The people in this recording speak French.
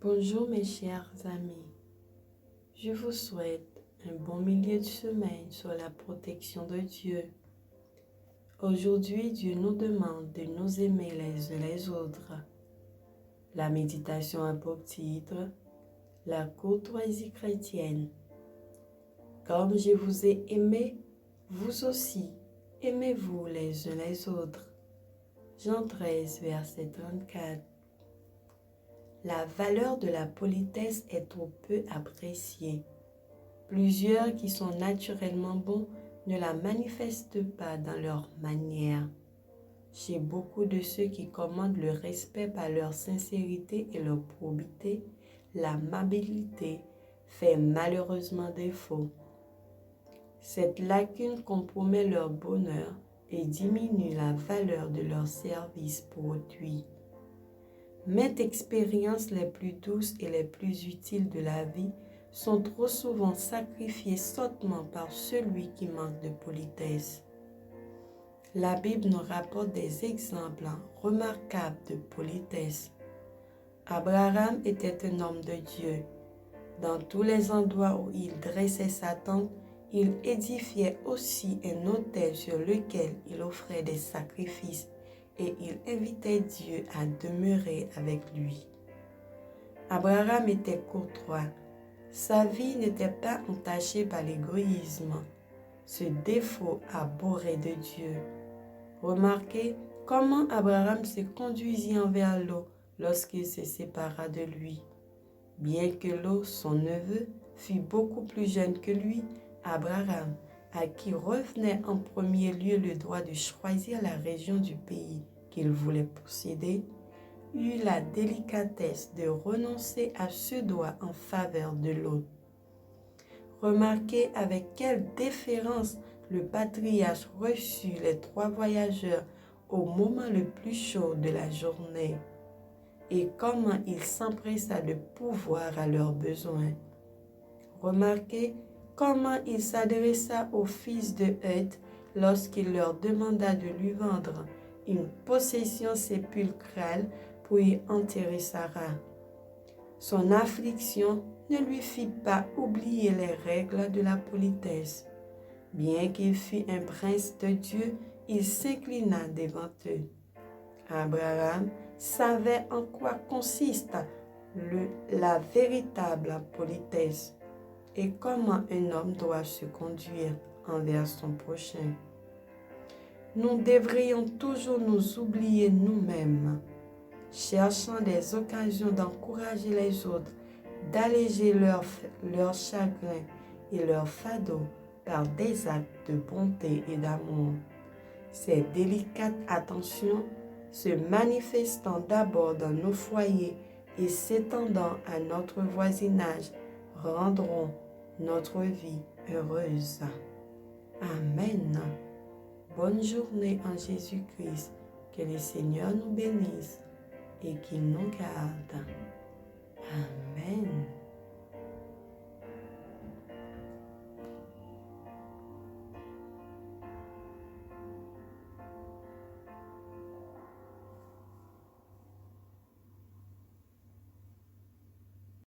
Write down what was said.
Bonjour mes chers amis, je vous souhaite un bon milieu de semaine sous la protection de Dieu. Aujourd'hui, Dieu nous demande de nous aimer les uns les autres. La méditation a pour titre « La courtoisie chrétienne ». Comme je vous ai aimé, vous aussi, aimez-vous les uns les autres. Jean 13, verset 34. La valeur de la politesse est trop peu appréciée. Plusieurs qui sont naturellement bons ne la manifestent pas dans leur manière. Chez beaucoup de ceux qui commandent le respect par leur sincérité et leur probité, l'amabilité fait malheureusement défaut. Cette lacune compromet leur bonheur et diminue la valeur de leur service pour autrui. Maintes expériences les plus douces et les plus utiles de la vie sont trop souvent sacrifiées sottement par celui qui manque de politesse. La Bible nous rapporte des exemples remarquables de politesse. Abraham était un homme de Dieu. Dans tous les endroits où il dressait sa tente, il édifiait aussi un autel sur lequel il offrait des sacrifices et il invitait Dieu à demeurer avec lui. Abraham était courtois. Sa vie n'était pas entachée par l'égoïsme, ce défaut abhorré de Dieu. Remarquez comment Abraham se conduisit envers Lot lorsqu'il se sépara de lui. Bien que Lot, son neveu, fût beaucoup plus jeune que lui, Abraham, à qui revenait en premier lieu le droit de choisir la région du pays qu'il voulait posséder, eut la délicatesse de renoncer à ce droit en faveur de l'autre. Remarquez avec quelle déférence le patriarche reçut les trois voyageurs au moment le plus chaud de la journée et comment il s'empressa de pourvoir à leurs besoins. Remarquez comment il s'adressa aux fils de Heth lorsqu'il leur demanda de lui vendre une possession sépulcrale pour y enterrer Sarah. Son affliction ne lui fit pas oublier les règles de la politesse. Bien qu'il fût un prince de Dieu, il s'inclina devant eux. Abraham savait en quoi consiste la véritable politesse et comment un homme doit se conduire envers son prochain. Nous devrions toujours nous oublier nous-mêmes, cherchant des occasions d'encourager les autres, d'alléger leur chagrin et leur fardeau par des actes de bonté et d'amour. Ces délicates attentions, se manifestant d'abord dans nos foyers et s'étendant à notre voisinage, rendront notre vie heureuse. Amen. Bonne journée en Jésus-Christ. Que le Seigneur nous bénisse et qu'il nous garde. Amen.